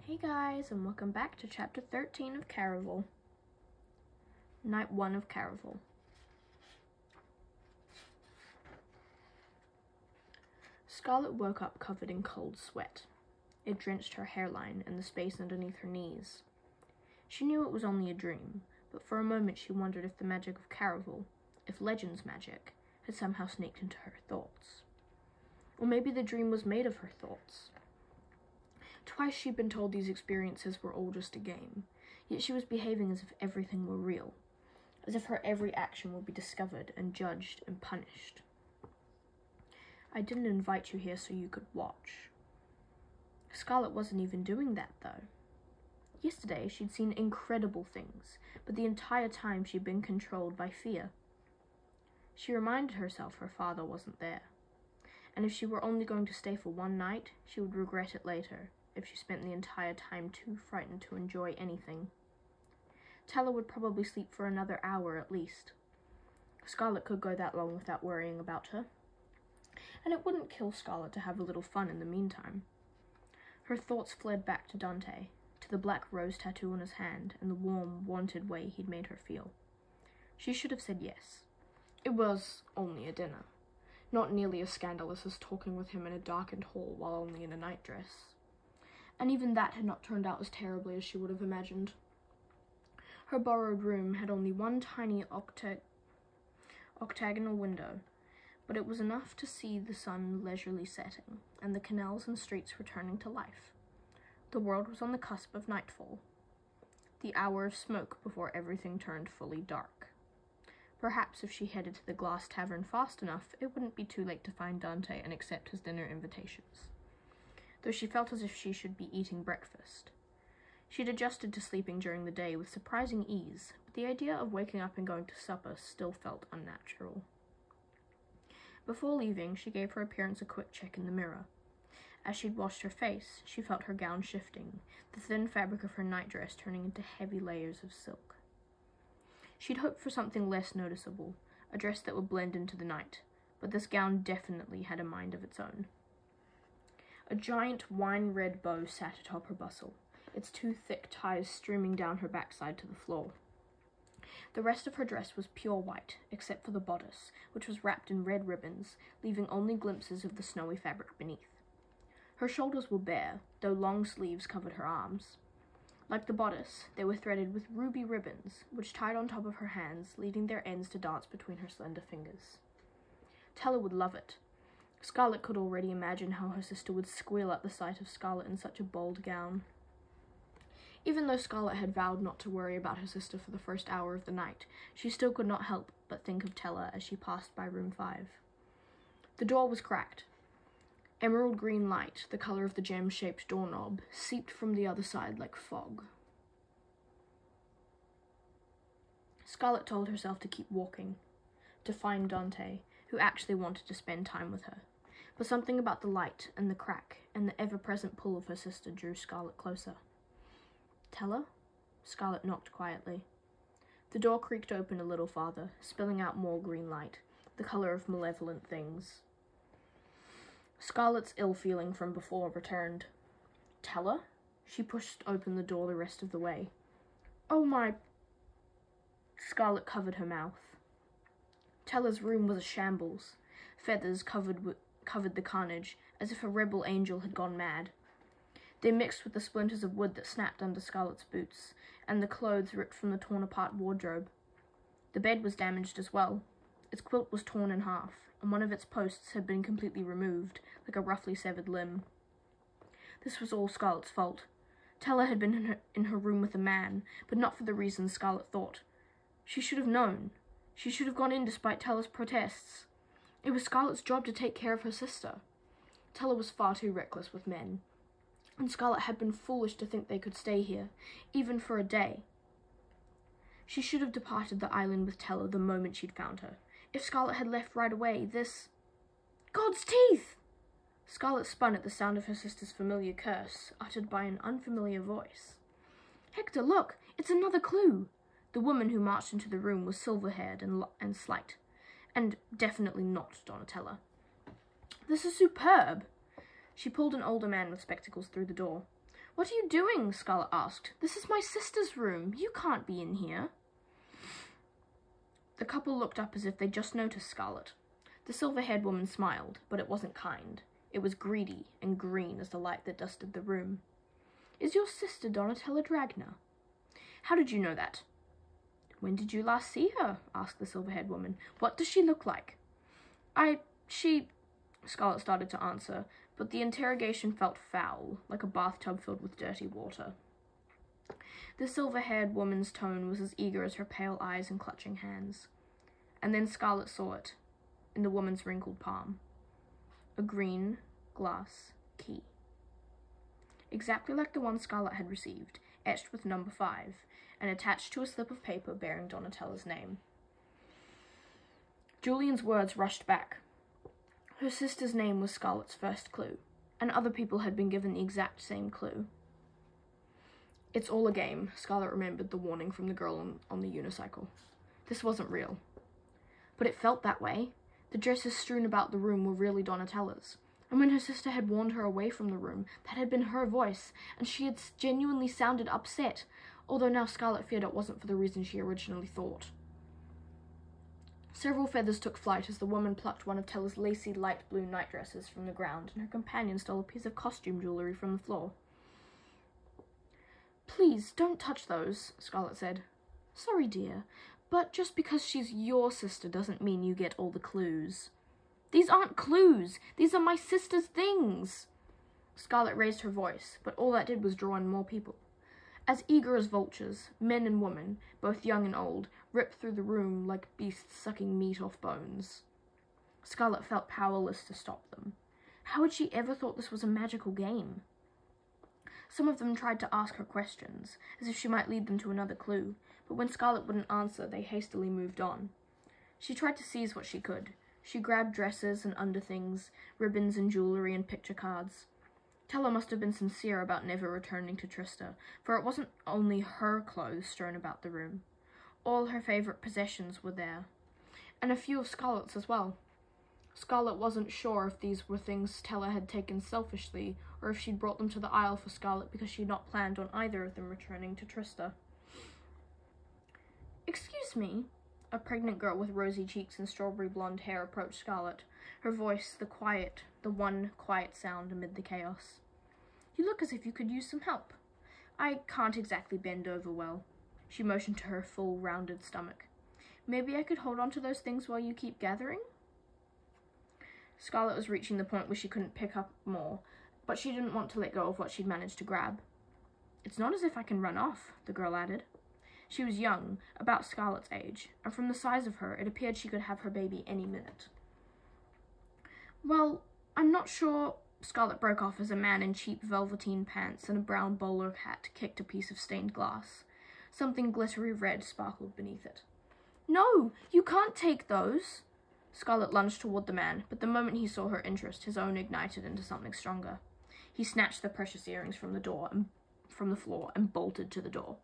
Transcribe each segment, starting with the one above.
Hey guys, and welcome back to chapter 13 of Caraval. Night 1 of Caraval. Scarlet woke up covered in cold sweat. It drenched her hairline and the space underneath her knees. She knew it was only a dream, but for a moment she wondered if the magic of Caraval, if Legend's magic, had somehow snaked into her thoughts. Or maybe the dream was made of her thoughts. Twice she'd been told these experiences were all just a game, yet she was behaving as if everything were real, as if her every action would be discovered and judged and punished. I didn't invite you here so you could watch. Scarlet wasn't even doing that, though. Yesterday, she'd seen incredible things, but the entire time she'd been controlled by fear. She reminded herself her father wasn't there, and if she were only going to stay for one night, she would regret it later, if she spent the entire time too frightened to enjoy anything. Teller would probably sleep for another hour at least. Scarlet could go that long without worrying about her, and it wouldn't kill Scarlet to have a little fun in the meantime. Her thoughts fled back to Dante, to the black rose tattoo on his hand and the warm, wanted way he'd made her feel. She should have said yes. It was only a dinner, not nearly as scandalous as talking with him in a darkened hall while only in a nightdress. And even that had not turned out as terribly as she would have imagined. Her borrowed room had only one tiny octagonal window, but it was enough to see the sun leisurely setting, and the canals and streets returning to life. The world was on the cusp of nightfall, the hour of smoke before everything turned fully dark. Perhaps if she headed to the Glass Tavern fast enough, it wouldn't be too late to find Dante and accept his dinner invitations, though she felt as if she should be eating breakfast. She'd adjusted to sleeping during the day with surprising ease, but the idea of waking up and going to supper still felt unnatural. Before leaving, she gave her appearance a quick check in the mirror. As she'd washed her face, she felt her gown shifting, the thin fabric of her nightdress turning into heavy layers of silk. She'd hoped for something less noticeable, a dress that would blend into the night, but this gown definitely had a mind of its own. A giant wine-red bow sat atop her bustle, its two thick ties streaming down her backside to the floor. The rest of her dress was pure white, except for the bodice, which was wrapped in red ribbons, leaving only glimpses of the snowy fabric beneath. Her shoulders were bare, though long sleeves covered her arms. Like the bodice, they were threaded with ruby ribbons, which tied on top of her hands, leaving their ends to dance between her slender fingers. Teller would love it. Scarlet could already imagine how her sister would squeal at the sight of Scarlet in such a bold gown. Even though Scarlet had vowed not to worry about her sister for the first hour of the night, she still could not help but think of Teller as she passed by room 5. The door was cracked. Emerald green light, the color of the gem-shaped doorknob, seeped from the other side like fog. Scarlet told herself to keep walking, to find Dante, who actually wanted to spend time with her. But something about the light and the crack and the ever-present pull of her sister drew Scarlet closer. Teller? Scarlet knocked quietly. The door creaked open a little farther, spilling out more green light, the color of malevolent things. Scarlet's ill feeling from before returned. Teller? She pushed open the door the rest of the way. Oh my... Scarlet covered her mouth. Teller's room was a shambles. Feathers covered the carnage, as if a rebel angel had gone mad. They mixed with the splinters of wood that snapped under Scarlet's boots, and the clothes ripped from the torn-apart wardrobe. The bed was damaged as well. Its quilt was torn in half, and one of its posts had been completely removed, like a roughly severed limb. This was all Scarlet's fault. Teller had been in her room with a man, but not for the reasons Scarlet thought. She should have known. She should have gone in despite Teller's protests. It was Scarlet's job to take care of her sister. Teller was far too reckless with men, and Scarlet had been foolish to think they could stay here, even for a day. She should have departed the island with Teller the moment she'd found her. If Scarlet had left right away, this... God's teeth! Scarlet spun at the sound of her sister's familiar curse, uttered by an unfamiliar voice. Hector, look! It's another clue! The woman who marched into the room was silver-haired and slight, and definitely not Donatella. This is superb! She pulled an older man with spectacles through the door. "What are you doing?" Scarlet asked. "This is my sister's room. You can't be in here." The couple looked up as if they'd just noticed Scarlet. The silver-haired woman smiled, but it wasn't kind. It was greedy and green as the light that dusted the room. "Is your sister Donatella Dragna?" "How did you know that?" "When did you last see her?" asked the silver-haired woman. "What does she look like?" She... Scarlet started to answer, but the interrogation felt foul, like a bathtub filled with dirty water. The silver-haired woman's tone was as eager as her pale eyes and clutching hands. And then Scarlet saw it, in the woman's wrinkled palm. A green glass key. Exactly like the one Scarlet had received, etched with number 5, and attached to a slip of paper bearing Donatella's name. Julian's words rushed back. Her sister's name was Scarlet's first clue, and other people had been given the exact same clue. "It's all a game," Scarlet remembered the warning from the girl on the unicycle. This wasn't real. But it felt that way. The dresses strewn about the room were really Donatella's. And when her sister had warned her away from the room, that had been her voice, and she had genuinely sounded upset, although now Scarlet feared it wasn't for the reason she originally thought. Several feathers took flight as the woman plucked one of Tella's lacy light blue nightdresses from the ground, and her companion stole a piece of costume jewelry from the floor. "Please, don't touch those," Scarlet said. "Sorry, dear, but just because she's your sister doesn't mean you get all the clues." "These aren't clues! These are my sister's things!" Scarlet raised her voice, but all that did was draw in more people. As eager as vultures, men and women, both young and old, ripped through the room like beasts sucking meat off bones. Scarlet felt powerless to stop them. How had she ever thought this was a magical game? Some of them tried to ask her questions, as if she might lead them to another clue, but when Scarlet wouldn't answer, they hastily moved on. She tried to seize what she could. She grabbed dresses and underthings, ribbons and jewelry and picture cards. Tella must have been sincere about never returning to Trista, for it wasn't only her clothes strewn about the room. All her favourite possessions were there, and a few of Scarlet's as well. Scarlet wasn't sure if these were things Tella had taken selfishly, or if she'd brought them to the Isle for Scarlet because she'd not planned on either of them returning to Trista. "Excuse me," a pregnant girl with rosy cheeks and strawberry blonde hair approached Scarlet, her voice the one quiet sound amid the chaos. "You look as if you could use some help. I can't exactly bend over well." She motioned to her full, rounded stomach. "Maybe I could hold on to those things while you keep gathering?" Scarlet was reaching the point where she couldn't pick up more, but she didn't want to let go of what she'd managed to grab. "It's not as if I can run off," the girl added. She was young, about Scarlet's age, and from the size of her, it appeared she could have her baby any minute. "Well, I'm not sure," Scarlet broke off as a man in cheap velveteen pants and a brown bowler hat kicked a piece of stained glass. Something glittery red sparkled beneath it. "No, you can't take those!" Scarlet lunged toward the man, but the moment he saw her interest, his own ignited into something stronger. He snatched the precious earrings from the floor and bolted to the door.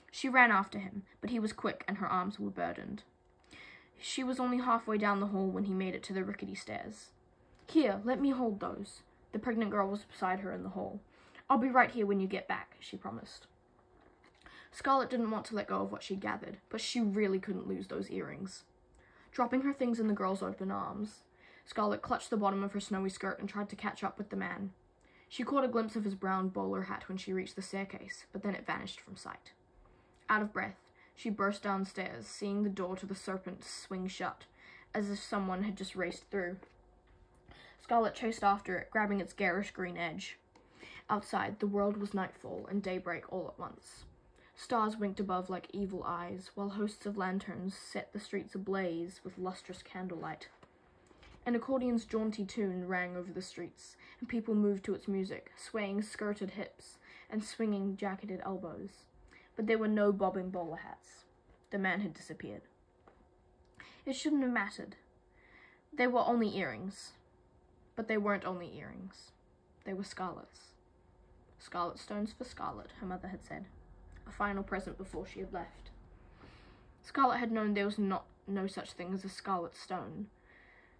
She ran after him, but he was quick and her arms were burdened. She was only halfway down the hall when he made it to the rickety stairs. "Here, let me hold those." The pregnant girl was beside her in the hall. "I'll be right here when you get back," she promised. Scarlet didn't want to let go of what she'd gathered, but she really couldn't lose those earrings. Dropping her things in the girl's open arms, Scarlet clutched the bottom of her snowy skirt and tried to catch up with the man. She caught a glimpse of his brown bowler hat when she reached the staircase, but then it vanished from sight. Out of breath, she burst downstairs, seeing the door to the Serpent swing shut, as if someone had just raced through. Scarlet chased after it, grabbing its garish green edge. Outside, the world was nightfall and daybreak all at once. Stars winked above like evil eyes, while hosts of lanterns set the streets ablaze with lustrous candlelight. An accordion's jaunty tune rang over the streets, and people moved to its music, swaying skirted hips and swinging jacketed elbows. But there were no bobbing bowler hats. The man had disappeared. It shouldn't have mattered. They were only earrings. But they weren't only earrings. They were Scarlet's. "Scarlet stones for Scarlet," her mother had said. A final present before she had left. Scarlet had known there was no such thing as a scarlet stone,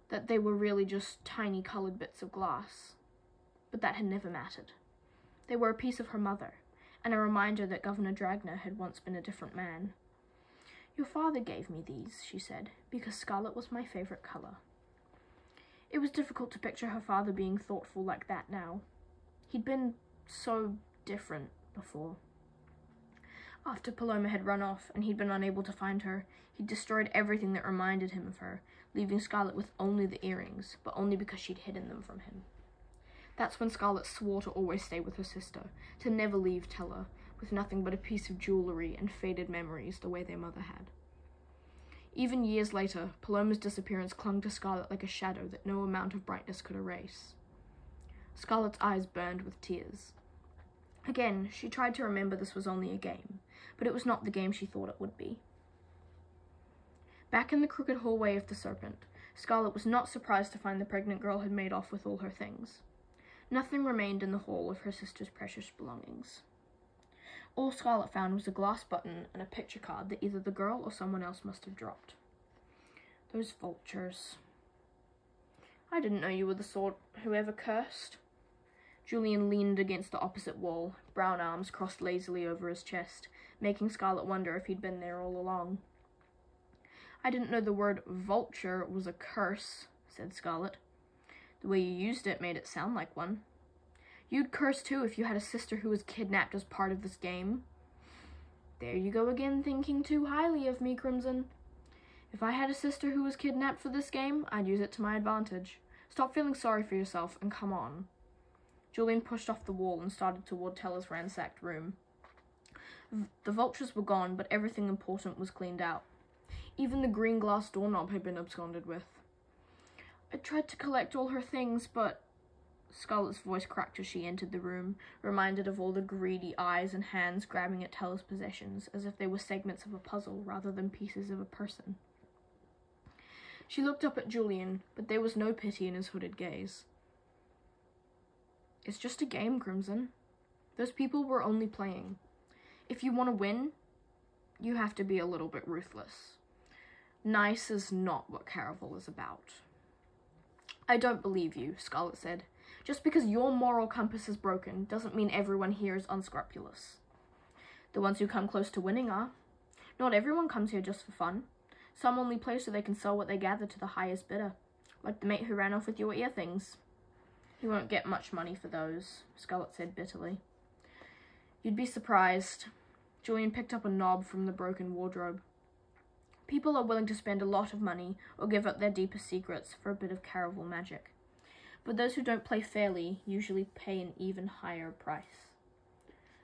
that they were really just tiny coloured bits of glass. But that had never mattered. They were a piece of her mother, and a reminder that Governor Dragner had once been a different man. "Your father gave me these," she said, "because scarlet was my favorite color." It was difficult to picture her father being thoughtful like that now. He'd been so different before. After Paloma had run off and he'd been unable to find her, he'd destroyed everything that reminded him of her, leaving Scarlet with only the earrings, but only because she'd hidden them from him. That's when Scarlet swore to always stay with her sister, to never leave Teller, with nothing but a piece of jewelry and faded memories the way their mother had. Even years later, Paloma's disappearance clung to Scarlet like a shadow that no amount of brightness could erase. Scarlet's eyes burned with tears. Again, she tried to remember this was only a game, but it was not the game she thought it would be. Back in the crooked hallway of the Serpent, Scarlet was not surprised to find the pregnant girl had made off with all her things. Nothing remained in the hall of her sister's precious belongings. All Scarlet found was a glass button and a picture card that either the girl or someone else must have dropped. Those vultures. "I didn't know you were the sort who ever cursed." Julian leaned against the opposite wall, brown arms crossed lazily over his chest, making Scarlet wonder if he'd been there all along. "I didn't know the word vulture was a curse," said Scarlet. "The way you used it made it sound like one. You'd curse too if you had a sister who was kidnapped as part of this game." "There you go again, thinking too highly of me, Crimson. If I had a sister who was kidnapped for this game, I'd use it to my advantage. Stop feeling sorry for yourself and come on." Julian pushed off the wall and started toward Teller's ransacked room. The vultures were gone, but everything important was cleaned out. Even the green glass doorknob had been absconded with. "I tried to collect all her things, but..." Scarlet's voice cracked as she entered the room, reminded of all the greedy eyes and hands grabbing at Teller's possessions, as if they were segments of a puzzle rather than pieces of a person. She looked up at Julian, but there was no pity in his hooded gaze. "It's just a game, Crimson. Those people were only playing. If you want to win, you have to be a little bit ruthless. Nice is not what Caraval is about." "I don't believe you," Scarlet said. "Just because your moral compass is broken doesn't mean everyone here is unscrupulous. The ones who come close to winning are. Not everyone comes here just for fun. Some only play so they can sell what they gather to the highest bidder, like the mate who ran off with your ear things." "You won't get much money for those," Scarlet said bitterly. "You'd be surprised." Julian picked up a knob from the broken wardrobe. "People are willing to spend a lot of money or give up their deepest secrets for a bit of Caraval magic. But those who don't play fairly usually pay an even higher price."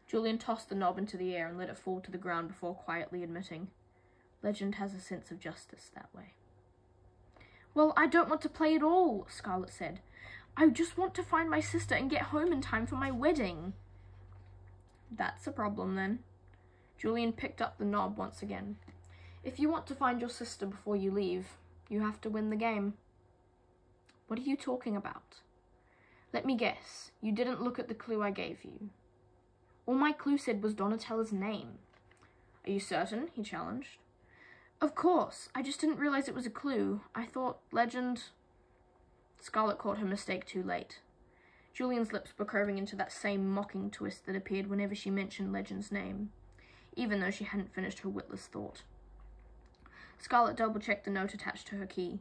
Julian tossed the knob into the air and let it fall to the ground before quietly admitting, "Legend has a sense of justice that way." "Well, I don't want to play at all," Scarlet said. "I just want to find my sister and get home in time for my wedding." "That's a problem, then." Julian picked up the knob once again. "If you want to find your sister before you leave, you have to win the game." "What are you talking about?" "Let me guess. You didn't look at the clue I gave you." "All my clue said was Donatella's name." "Are you certain?" he challenged. "Of course. I just didn't realize it was a clue. I thought legend..." Scarlet caught her mistake too late. Julian's lips were curving into that same mocking twist that appeared whenever she mentioned Legend's name, even though she hadn't finished her witless thought. Scarlet double-checked the note attached to her key.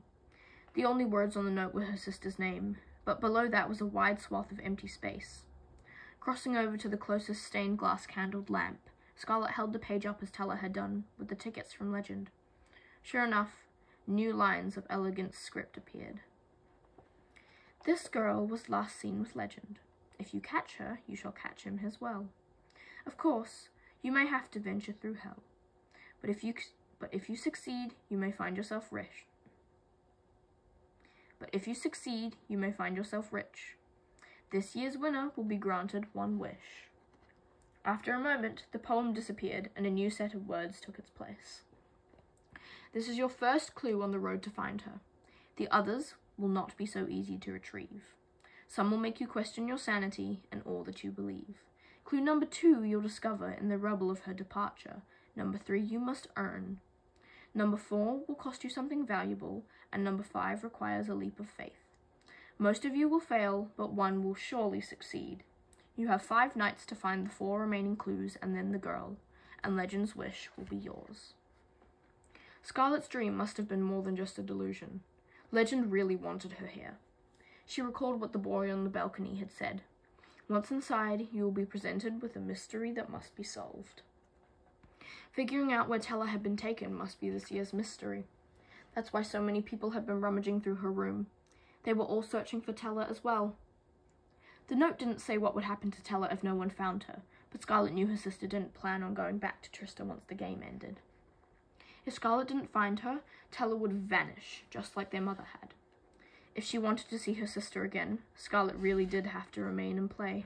The only words on the note were her sister's name, but below that was a wide swath of empty space. Crossing over to the closest stained glass candled lamp, Scarlet held the page up as Teller had done, with the tickets from Legend. Sure enough, new lines of elegant script appeared. "This girl was last seen with Legend. If you catch her, you shall catch him as well. Of course, you may have to venture through hell, but if you succeed, you may find yourself rich. This year's winner will be granted one wish." After a moment, the poem disappeared and a new set of words took its place. "This is your first clue on the road to find her. The others will not be so easy to retrieve. Some will make you question your sanity and all that you believe. Clue number 2 you'll discover in the rubble of her departure. Number 3 you must earn. Number 4 will cost you something valuable, and number 5 requires a leap of faith. Most of you will fail, but one will surely succeed. You have 5 nights to find the 4 remaining clues and then the girl, and Legend's wish will be yours. Scarlet's dream must have been more than just a delusion. Legend really wanted her here. She recalled what the boy on the balcony had said. Once inside, you will be presented with a mystery that must be solved. Figuring out where Tella had been taken must be this year's mystery. That's why so many people had been rummaging through her room. They were all searching for Tella as well. The note didn't say what would happen to Tella if no one found her, but Scarlet knew her sister didn't plan on going back to Trista once the game ended. If Scarlet didn't find her, Tella would vanish, just like their mother had. If she wanted to see her sister again, Scarlet really did have to remain and play.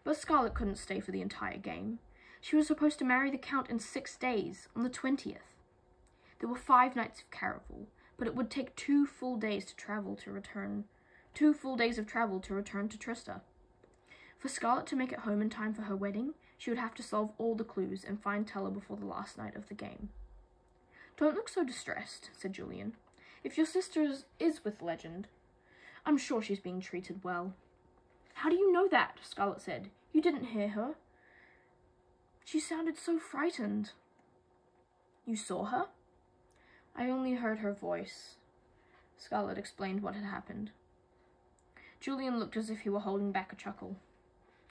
But Scarlet couldn't stay for the entire game. She was supposed to marry the Count in 6 days, on the 20th. There were 5 nights of Caraval, but it would take 2 full days of travel to return to Trista. For Scarlet to make it home in time for her wedding, she would have to solve all the clues and find Tella before the last night of the game. "Don't look so distressed," said Julian. "If your sister is with Legend, I'm sure she's being treated well." "How do you know that?" Scarlet said. "You didn't hear her. She sounded so frightened." "You saw her?" "I only heard her voice." Scarlet explained what had happened. Julian looked as if he were holding back a chuckle.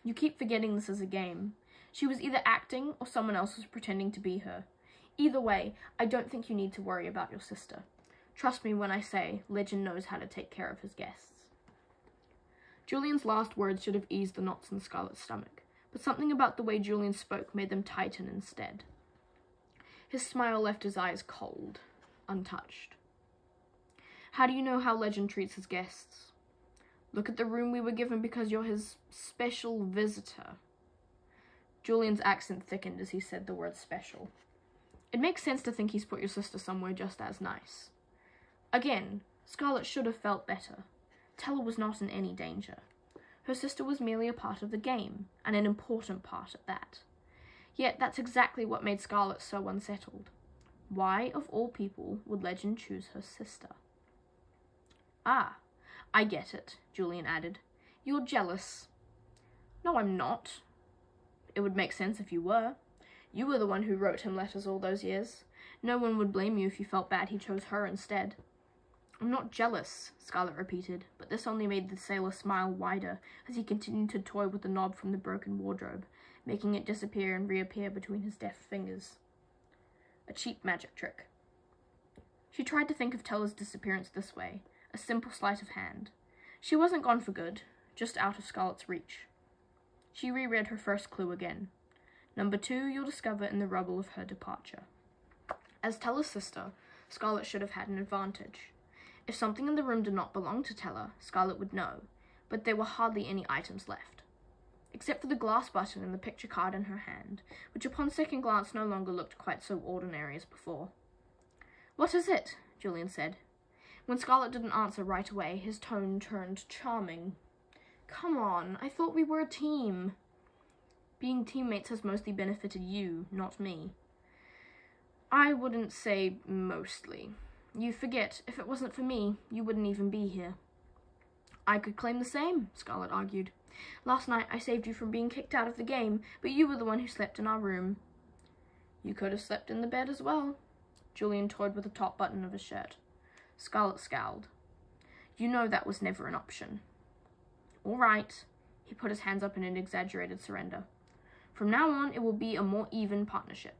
"You keep forgetting this is a game. She was either acting or someone else was pretending to be her. Either way, I don't think you need to worry about your sister. Trust me when I say Legend knows how to take care of his guests." Julian's last words should have eased the knots in Scarlet's stomach, but something about the way Julian spoke made them tighten instead. His smile left his eyes cold, untouched. "How do you know how Legend treats his guests?" "Look at the room we were given because you're his special visitor." Julian's accent thickened as he said the word special. "It makes sense to think he's put your sister somewhere just as nice." Again, Scarlet should have felt better. Tella was not in any danger. Her sister was merely a part of the game, and an important part at that. Yet that's exactly what made Scarlet so unsettled. Why, of all people, would Legend choose her sister? "Ah, I get it," Julian added. "You're jealous." "No, I'm not. It would make sense if you were. You were the one who wrote him letters all those years. No one would blame you if you felt bad he chose her instead." "I'm not jealous," Scarlet repeated, but this only made the sailor smile wider as he continued to toy with the knob from the broken wardrobe, making it disappear and reappear between his deft fingers. A cheap magic trick. She tried to think of Tella's disappearance this way, a simple sleight of hand. She wasn't gone for good, just out of Scarlet's reach. She reread her first clue again. "Number 2 you'll discover in the rubble of her departure." As Tella's sister, Scarlet should have had an advantage. If something in the room did not belong to Tella, Scarlet would know, but there were hardly any items left. Except for the glass button and the picture card in her hand, which upon second glance no longer looked quite so ordinary as before. "What is it?" Julian said. When Scarlet didn't answer right away, his tone turned charming. "Come on, I thought we were a team." "Being teammates has mostly benefited you, not me." "I wouldn't say mostly. You forget, if it wasn't for me, you wouldn't even be here." "I could claim the same," Scarlet argued. "Last night I saved you from being kicked out of the game, but you were the one who slept in our room." "You could have slept in the bed as well." Julian toyed with the top button of his shirt. Scarlet scowled. "You know that was never an option." "All right." He put his hands up in an exaggerated surrender. "From now on, it will be a more even partnership.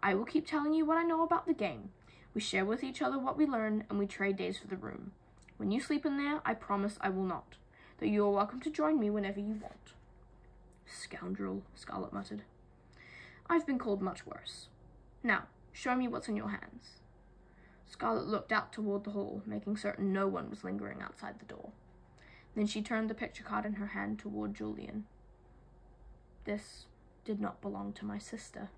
I will keep telling you what I know about the game. We share with each other what we learn, and we trade days for the room. When you sleep in there, I promise I will not, though you are welcome to join me whenever you want." "Scoundrel," Scarlet muttered. "I've been called much worse. Now, show me what's in your hands." Scarlet looked out toward the hall, making certain no one was lingering outside the door. Then she turned the picture card in her hand toward Julian. "This did not belong to my sister."